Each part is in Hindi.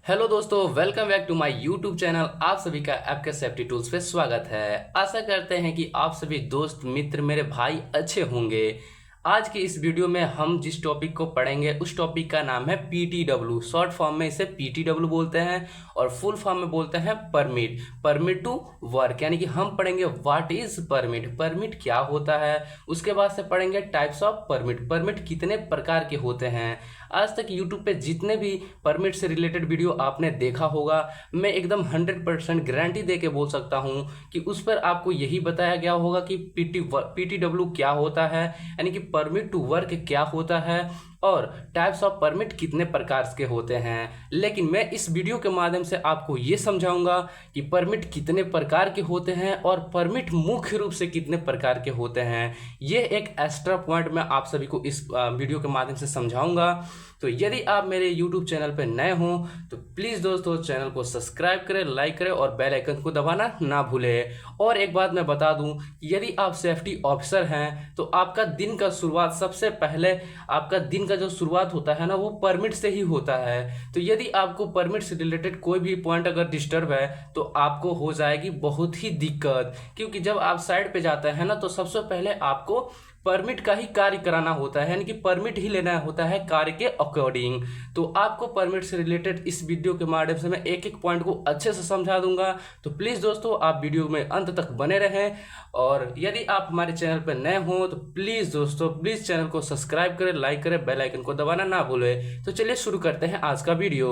हेलो दोस्तों, welcome back to my YouTube channel. आप सभी का आपके सेफ्टी टूल्स पे स्वागत है। आशा करते हैं कि आप सभी दोस्त मित्र मेरे भाई अच्छे होंगे। आज की इस वीडियो में हम जिस टॉपिक को पढ़ेंगे उस टॉपिक का नाम है पीटीडब्ल्यू। शॉर्ट फॉर्म में इसे पीटीडब्ल्यू बोलते हैं और फुल फॉर्म में बोलते हैं परमिट। परमिट टू वर्क, यानी कि हम पढ़ेंगे व्हाट इज परमिट, परमिट क्या होता है। उसके बाद से पढ़ेंगे टाइप्स ऑफ परमिट, परमिट कितने प्रकार के होते हैं। आज तक यूट्यूब पे जितने भी परमिट से रिलेटेड वीडियो आपने देखा होगा, मैं एकदम 100% गारंटी दे के बोल सकता हूँ कि उस पर आपको यही बताया गया होगा कि पीटीडब्ल्यू क्या होता है, यानी कि परमिट टू वर्क क्या होता है और टाइप्स ऑफ परमिट कितने प्रकार के होते हैं। लेकिन मैं इस वीडियो के माध्यम से आपको ये समझाऊंगा कि परमिट कितने प्रकार के होते हैं और परमिट मुख्य रूप से कितने प्रकार के होते हैं। ये एक एक्स्ट्रा पॉइंट मैं आप सभी को इस वीडियो के माध्यम से समझाऊंगा। तो यदि आप मेरे यूट्यूब चैनल पर नए हो तो प्लीज़ दोस्तों चैनल को सब्सक्राइब करें, लाइक करें और बेल आइकन को दबाना ना भूलें। और एक बात मैं बता दूं कि यदि आप सेफ्टी ऑफिसर हैं तो आपका दिन का शुरुआत सबसे पहले, आपका दिन का जो शुरुआत होता है ना, वो परमिट से ही होता है। तो यदि आपको परमिट से रिलेटेड कोई भी पॉइंट अगर डिस्टर्ब है तो आपको हो जाएगी बहुत ही दिक्कत, क्योंकि जब आप साइड पे जाते हैं ना तो सबसे पहले आपको परमिट का ही कार्य कराना होता है, यानी कि परमिट ही लेना होता है कार्य के अकॉर्डिंग। तो आपको परमिट से रिलेटेड इस वीडियो के माध्यम से मैं एक एक पॉइंट को अच्छे से समझा दूंगा। तो प्लीज़ दोस्तों आप वीडियो में अंत तक बने रहें। और यदि आप हमारे चैनल पर नए हो तो प्लीज़ दोस्तों प्लीज़ चैनल को सब्सक्राइब करें, लाइक करें, बेल आइकन को दबाना ना भूलें। तो चलिए शुरू करते हैं आज का वीडियो।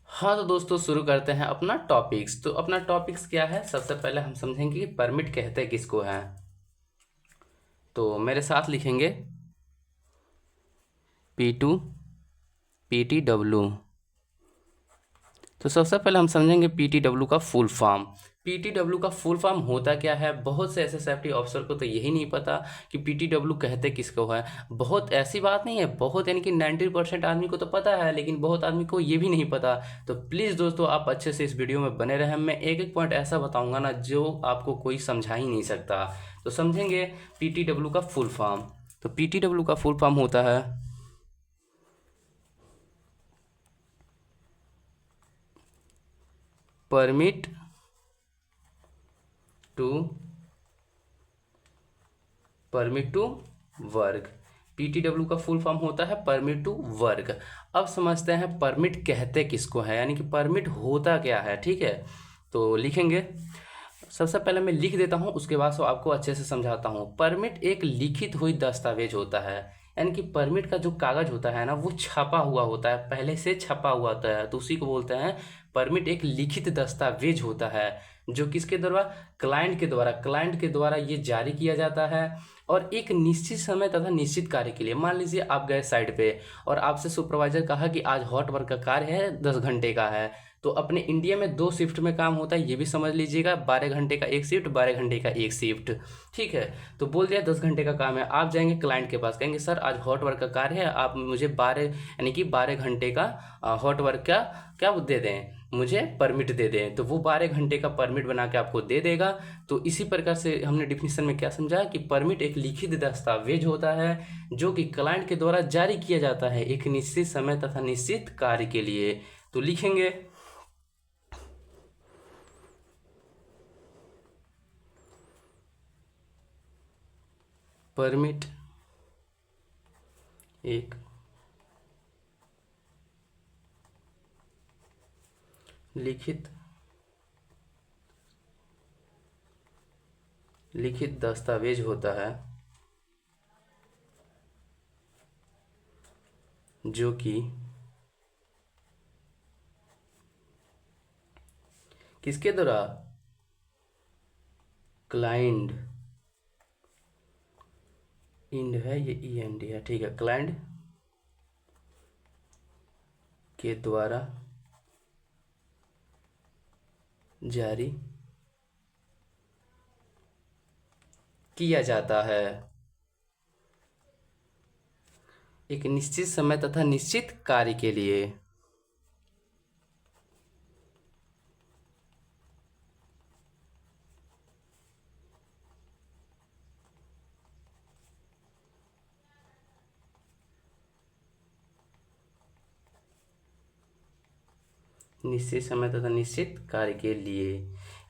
हाँ तो दोस्तों शुरू करते हैं अपना टॉपिक्स। तो अपना टॉपिक्स क्या है, सबसे पहले हम समझेंगे कि परमिट कहते किसको हैं। तो मेरे साथ लिखेंगे P2 PTW। तो सबसे पहले हम समझेंगे पीटीडब्ल्यू का फुल फॉर्म। पीटीडब्ल्यू का फुल फॉर्म होता क्या है। बहुत से ऐसे सेफ्टी ऑफिसर को तो यही नहीं पता कि पीटीडब्ल्यू कहते किसको है। बहुत ऐसी बात नहीं है, बहुत यानी कि 90% आदमी को तो पता है, लेकिन बहुत आदमी को ये भी नहीं पता। तो प्लीज़ दोस्तों आप अच्छे से इस वीडियो में बने रहें। मैं एक एक पॉइंट ऐसा बताऊंगा ना जो आपको कोई समझा ही नहीं सकता। तो समझेंगे पीटीडब्ल्यू का फुल फॉर्म। तो पीटीडब्ल्यू का फुल फॉर्म होता है permit to permit to work. PTW का फुल फॉर्म होता है परमिट टू वर्क। अब समझते हैं परमिट कहते किसको है, यानी कि परमिट होता क्या है। ठीक है, तो लिखेंगे। सबसे पहले मैं लिख देता हूँ, उसके बाद से आपको अच्छे से समझाता हूँ। परमिट एक लिखित हुई दस्तावेज होता है, यानी कि परमिट का जो कागज होता है ना वो छपा हुआ होता है, पहले से छपा हुआ होता है, तो उसी को बोलते हैं परमिट। एक लिखित दस्तावेज होता है जो किसके द्वारा, क्लाइंट के द्वारा ये जारी किया जाता है। और एक निश्चित समय तथा निश्चित कार्य के लिए, मान लीजिए आप गए साइट पे और आपसे सुपरवाइजर कहा कि आज हॉट वर्क का कार्य है, 10 घंटे का है। तो अपने इंडिया में 2 शिफ्ट में काम होता है, ये भी समझ लीजिएगा। 12 घंटे का एक शिफ्ट, 12 घंटे का एक शिफ्ट। ठीक है, तो बोल दिया 10 घंटे का काम है। आप जाएंगे क्लाइंट के पास, कहेंगे सर आज हॉट वर्क का कार्य है, आप मुझे 12 यानी कि 12 घंटे का हॉट वर्क का क्या दे दें, मुझे परमिट दे दें। तो वो 12 घंटे का परमिट बना के आपको दे देगा। तो इसी प्रकार से हमने डिफिनीशन में क्या समझा कि परमिट एक लिखित दस्तावेज होता है जो कि क्लाइंट के द्वारा जारी किया जाता है एक निश्चित समय तथा निश्चित कार्य के लिए। तो लिखेंगे परमिट एक लिखित लिखित दस्तावेज होता है जो कि किसके द्वारा, क्लाइंट, इंड है ये ई एन डी है, ठीक है, क्लाइंट के द्वारा जारी किया जाता है एक निश्चित समय तथा निश्चित कार्य के लिए। निश्चित समय तथा निश्चित कार्य के लिए,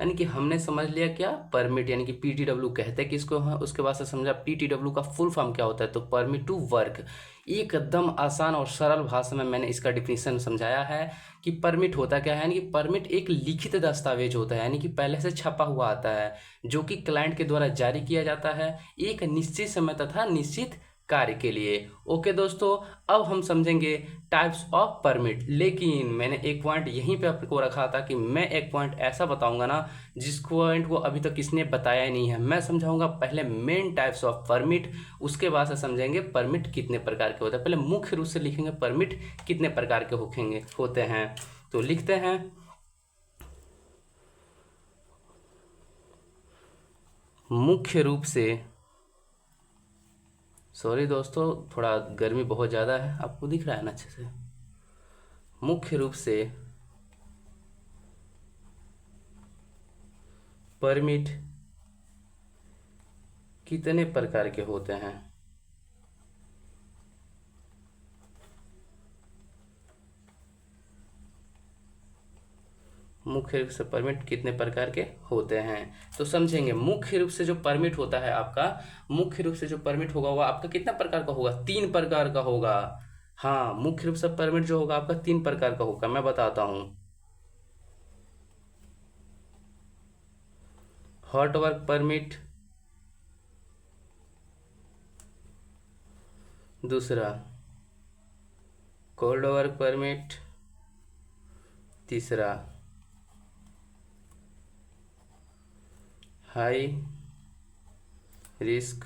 यानी कि हमने समझ लिया क्या परमिट, यानी कि पीटीडब्ल्यू कहते हैं किसको है। उसके बाद से समझा पीटीडब्ल्यू का फुल फॉर्म क्या होता है, तो परमिट टू वर्क। एकदम आसान और सरल भाषा में मैंने इसका डिफिनीशन समझाया है कि परमिट होता क्या है। यानी कि परमिट एक लिखित दस्तावेज होता है, यानी कि पहले से छपा हुआ आता है, जो कि क्लाइंट के द्वारा जारी किया जाता है एक निश्चित समय तथा निश्चित कार्य के लिए। ओके दोस्तों, अब हम समझेंगे टाइप्स ऑफ परमिट। लेकिन मैंने एक पॉइंट यहीं पे आपको रखा था कि मैं एक पॉइंट ऐसा बताऊंगा ना जिस पॉइंट को अभी तक किसने बताया ही नहीं है। मैं समझाऊंगा पहले मेन टाइप्स ऑफ परमिट, उसके बाद से समझेंगे परमिट कितने प्रकार के होते हैं। पहले मुख्य रूप से लिखेंगे परमिट कितने प्रकार के होते हैं। तो लिखते हैं, मुख्य रूप से, सॉरी दोस्तों थोड़ा गर्मी बहुत ज़्यादा है, आपको दिख रहा है ना अच्छे से। मुख्य रूप से परमिट कितने प्रकार के होते हैं। मुख्य रूप से परमिट कितने प्रकार के होते हैं, तो समझेंगे। मुख्य रूप से जो परमिट होता है आपका, मुख्य रूप से जो परमिट होगा वो आपका कितना प्रकार का होगा, 3 प्रकार का होगा। हाँ, मुख्य रूप से परमिट जो होगा आपका 3 प्रकार का होगा, मैं बताता हूँ। हॉट वर्क परमिट, दूसरा कोल्ड वर्क परमिट, तीसरा high risk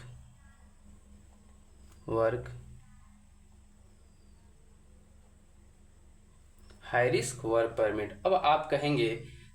work, high risk work permit. अब आप कहेंगे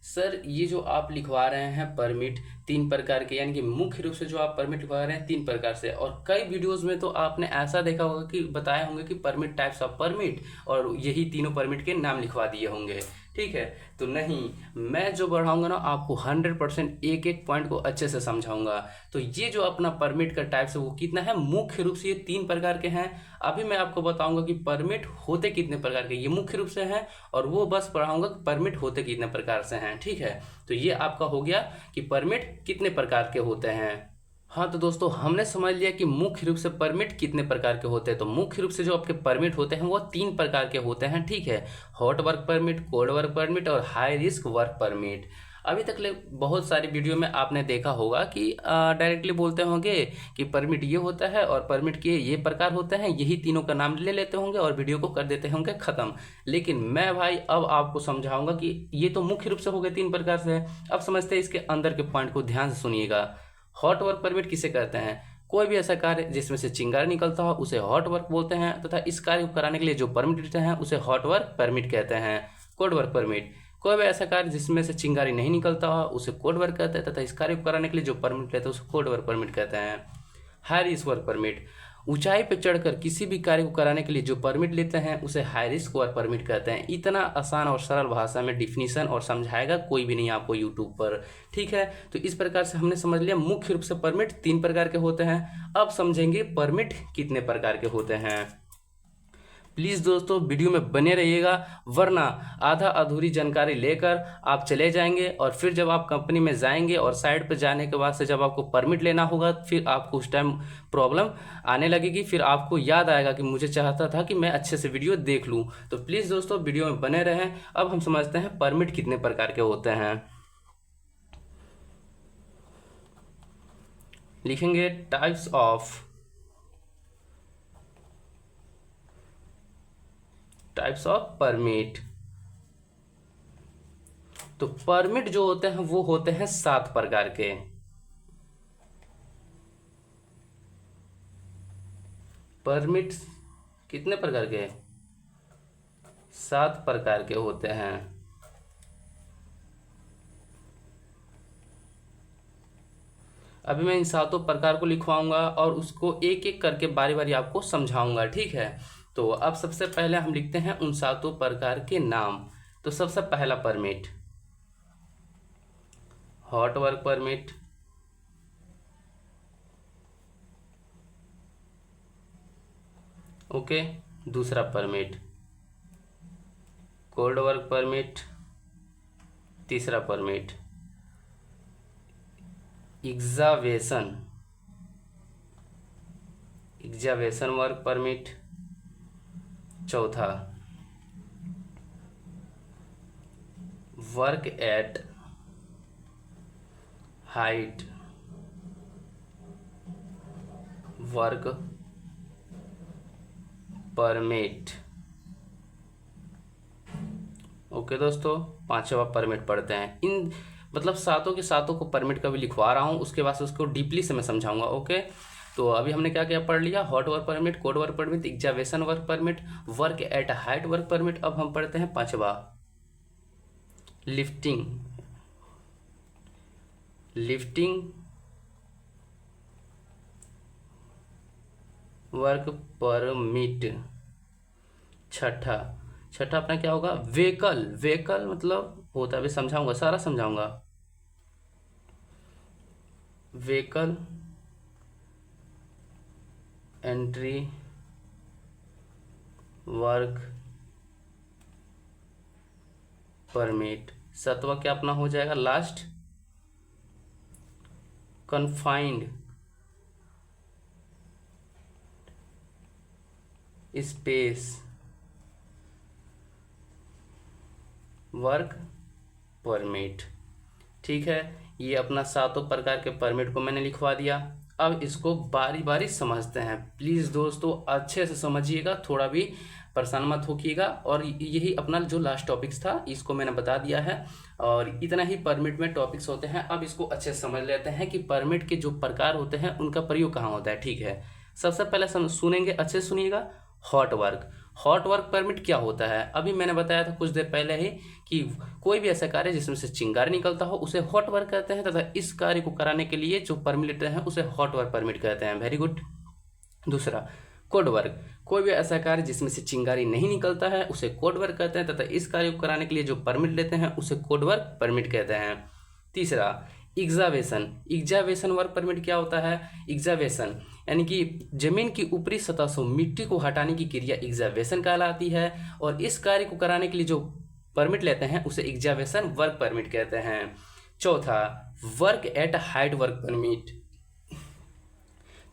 सर ये जो आप लिखवा रहे हैं परमिट 3 प्रकार के, यानी कि मुख्य रूप से जो आप परमिट लिखवा रहे हैं 3 प्रकार से, और कई वीडियोस में तो आपने ऐसा देखा होगा कि बताए होंगे कि परमिट टाइप्स ऑफ परमिट, और यही तीनों परमिट के नाम लिखवा दिए होंगे। ठीक है, तो नहीं, मैं जो बढ़ाऊंगा ना आपको 100% एक एक पॉइंट को अच्छे से समझाऊंगा। तो ये जो अपना परमिट का टाइप्स है वो कितना है, मुख्य रूप से ये 3 प्रकार के हैं। अभी मैं आपको बताऊंगा कि परमिट होते कितने प्रकार के, ये मुख्य रूप से हैं, और वो बस पढ़ाऊंगा कि परमिट होते कितने प्रकार से हैं। ठीक है, तो ये आपका हो गया कि परमिट कितने प्रकार के होते हैं। हाँ तो दोस्तों, हमने समझ लिया कि मुख्य रूप से परमिट कितने प्रकार के होते हैं। तो मुख्य रूप से जो आपके परमिट होते हैं वो 3 प्रकार के होते हैं। ठीक है, hot work permit, cold work permit और हाई रिस्क वर्क परमिट। अभी तक ले बहुत सारी वीडियो में आपने देखा होगा कि डायरेक्टली बोलते होंगे कि परमिट ये होता है और परमिट के ये प्रकार होते हैं, यही तीनों का नाम ले लेते होंगे और वीडियो को कर देते होंगे खत्म। लेकिन मैं भाई अब आपको समझाऊंगा कि ये तो मुख्य रूप से हो गए 3 प्रकार से। अब समझते हैं इसके अंदर के पॉइंट को, ध्यान से सुनिएगा। हॉट वर्क परमिट किसे कहते हैं, कोई भी ऐसा कार्य जिसमें से चिंगारी निकलता हो उसे हॉट वर्क बोलते हैं, तथा इस कार्य को कराने के लिए जो परमिट देते हैं उसे हॉट वर्क परमिट कहते हैं। कोल्ड वर्क परमिट, कोई भी ऐसा कार्य जिसमें से चिंगारी नहीं निकलता हो उसे कोल्ड वर्क कहते हैं, तथा इस कार्य को कराने के लिए जो परमिट लेते हैं उसे कोल्ड वर्क परमिट कहते हैं। हाई रिस्क वर्क परमिट, ऊंचाई पर चढ़कर किसी भी कार्य को कराने के लिए जो परमिट लेते हैं उसे हाई रिस्क वर्क परमिट कहते हैं। इतना आसान और सरल भाषा में डिफिनीशन और समझाएगा कोई भी नहीं आपको यूट्यूब पर। ठीक है, तो इस प्रकार से हमने समझ लिया मुख्य रूप से परमिट 3 प्रकार के होते हैं। अब समझेंगे परमिट कितने प्रकार के होते हैं। प्लीज़ दोस्तों वीडियो में बने रहिएगा, वरना आधा अधूरी जानकारी लेकर आप चले जाएंगे, और फिर जब आप कंपनी में जाएंगे और साइड पर जाने के बाद से जब आपको परमिट लेना होगा फिर आपको उस टाइम प्रॉब्लम आने लगेगी। फिर आपको याद आएगा कि मुझे चाहता था कि मैं अच्छे से वीडियो देख लूँ। तो प्लीज़ दोस्तों वीडियो में बने रहें। अब हम समझते हैं परमिट कितने प्रकार के होते हैं। लिखेंगे टाइप्स ऑफ परमिट। तो परमिट जो होते हैं वो होते हैं 7 प्रकार के। परमिट कितने प्रकार के, 7 प्रकार के होते हैं। अभी मैं इन 7 प्रकार को लिखवाऊंगा और उसको एक एक करके बारी बारी आपको समझाऊंगा। ठीक है, तो अब सबसे पहले हम लिखते हैं उन 7 प्रकार के नाम। तो सबसे पहला permit hot work permit, okay. दूसरा परमिट कोल्ड वर्क परमिट, तीसरा परमिट एग्जावेशन वर्क परमिट। चौथा work at height work permit. Okay दोस्तों, पांचवा परमिट पढ़ते हैं। इन मतलब सातों के सातों को परमिट का भी लिखवा रहा हूँ, उसके बाद उसको डीपली से मैं समझाऊंगा। ओके, तो अभी हमने क्या क्या पढ़ लिया? Hot work permit, cold work permit, excavation work permit, work at height work permit. अब हम पढ़ते हैं पांचवा लिफ्टिंग वर्क परमिट। छठा अपना क्या होगा? व्हीकल मतलब होता है, अभी समझाऊंगा, सारा समझाऊंगा। Vehicle entry work permit. सातवां क्या अपना हो जाएगा last? Confined space work permit. ठीक है, ये अपना सातों प्रकार के परमिट को मैंने लिखवा दिया। अब इसको बारी बारी समझते हैं। प्लीज़ दोस्तों अच्छे से समझिएगा, थोड़ा भी परेशान मत होइएगा। और यही अपना जो लास्ट टॉपिक्स था इसको मैंने बता दिया है, और इतना ही परमिट में टॉपिक्स होते हैं। अब इसको अच्छे से समझ लेते हैं कि परमिट के जो प्रकार होते हैं उनका प्रयोग कहाँ होता है। ठीक है, सबसे पहले सुनेंगे, अच्छे से सुनिएगा। हॉट वर्क परमिट क्या होता है? अभी मैंने बताया था कुछ देर पहले ही कि कोई भी ऐसा कार्य जिसमें से चिंगारी निकलता हो उसे हॉट वर्क कहते हैं, तथा इस कार्य को कराने के लिए जो परमिट लेते हैं उसे हॉट वर्क परमिट कहते हैं। Very good. दूसरा कोल्ड वर्क, कोई भी ऐसा कार्य जिसमें से चिंगारी नहीं निकलता है उसे कोल्ड वर्क कहते हैं, तथा इस कार्य को कराने के लिए जो परमिट लेते हैं उसे कोल्ड वर्क परमिट कहते हैं। तीसरा एग्जावेशन वर्क परमिट क्या होता है? एग्जावेशन यानी कि जमीन की ऊपरी सतह से मिट्टी को हटाने की क्रिया एग्जावेशन कहलाती है, और इस कार्य को कराने के लिए जो परमिट लेते हैं उसे एग्जावेशन वर्क परमिट कहते हैं। चौथा work at height work permit,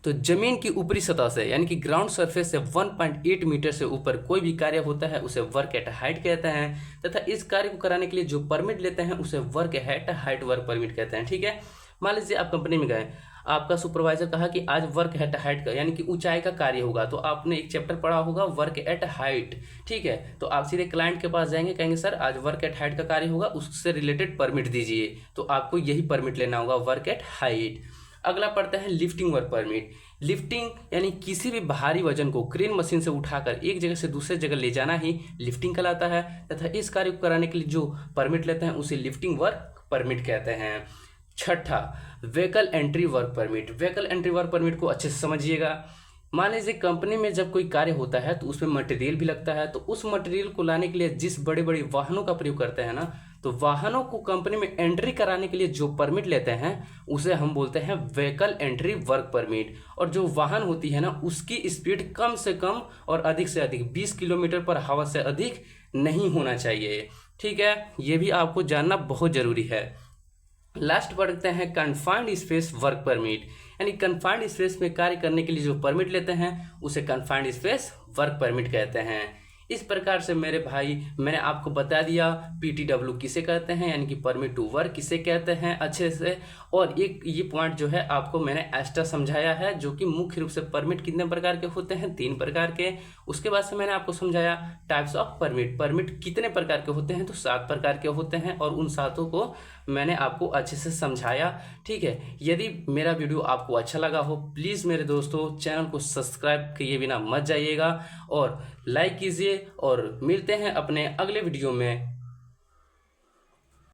तो जमीन की ऊपरी सतह से यानी कि ग्राउंड सरफेस से 1.8 मीटर से ऊपर कोई भी कार्य होता है उसे वर्क एट हाइट कहते हैं, तथा इस कार्य को कराने के लिए जो परमिट लेते हैं उसे work at height work permit कहते हैं। ठीक है, मान लीजिए आप कंपनी में गए, आपका सुपरवाइजर कहा कि आज वर्क एट हाइट का यानी कि ऊंचाई का कार्य होगा, तो आपने एक चैप्टर पढ़ा होगा वर्क एट हाइट। ठीक है, तो आप सीधे क्लाइंट के पास जाएंगे, कहेंगे सर आज वर्क एट हाइट का कार्य होगा, उससे रिलेटेड परमिट दीजिए, तो आपको यही परमिट लेना होगा, वर्क एट हाइट। अगला पढ़ते हैं लिफ्टिंग वर्क परमिट। लिफ्टिंग यानी किसी भी भारी वजन को क्रेन मशीन से उठाकर एक जगह से दूसरे जगह ले जाना ही लिफ्टिंग कहलाता है, तथा इस कार्य को कराने के लिए जो परमिट लेते हैं उसे लिफ्टिंग वर्क परमिट कहते हैं। छठा vehicle entry work permit. Vehicle entry work permit को अच्छे से समझिएगा। मान लीजिए कंपनी में जब कोई कार्य होता है तो उसमें मटेरियल भी लगता है, तो उस मटेरियल को लाने के लिए जिस बड़े बड़े वाहनों का प्रयोग करते हैं ना, तो वाहनों को कंपनी में एंट्री कराने के लिए जो परमिट लेते हैं उसे हम बोलते हैं व्हीकल एंट्री वर्क परमिट। और जो वाहन होती है ना उसकी स्पीड कम से कम और अधिक से अधिक 20 किलोमीटर पर आवर से अधिक नहीं होना चाहिए। ठीक है, ये भी आपको जानना बहुत जरूरी है। लास्ट पढ़ते हैं कन्फाइंड स्पेस वर्क परमिट, यानी कन्फाइंड स्पेस में कार्य करने के लिए जो परमिट लेते हैं उसे कन्फाइंड स्पेस वर्क परमिट कहते हैं। इस प्रकार से मेरे भाई मैंने आपको बता दिया PTW किसे कहते हैं, यानी कि परमिट टू वर्क किसे कहते हैं अच्छे से। और एक ये पॉइंट जो है आपको मैंने एक्स्ट्रा समझाया है, जो कि मुख्य रूप से परमिट कितने प्रकार के होते हैं, 3 प्रकार के। उसके बाद से मैंने आपको समझाया टाइप्स ऑफ परमिट, परमिट कितने प्रकार के होते हैं, तो 7 प्रकार के होते हैं, और उन 7 को मैंने आपको अच्छे से समझाया। ठीक है, यदि मेरा वीडियो आपको अच्छा लगा हो प्लीज़ मेरे दोस्तों चैनल को सब्सक्राइब किए बिना मत जाइएगा और लाइक कीजिए, और मिलते हैं अपने अगले वीडियो में।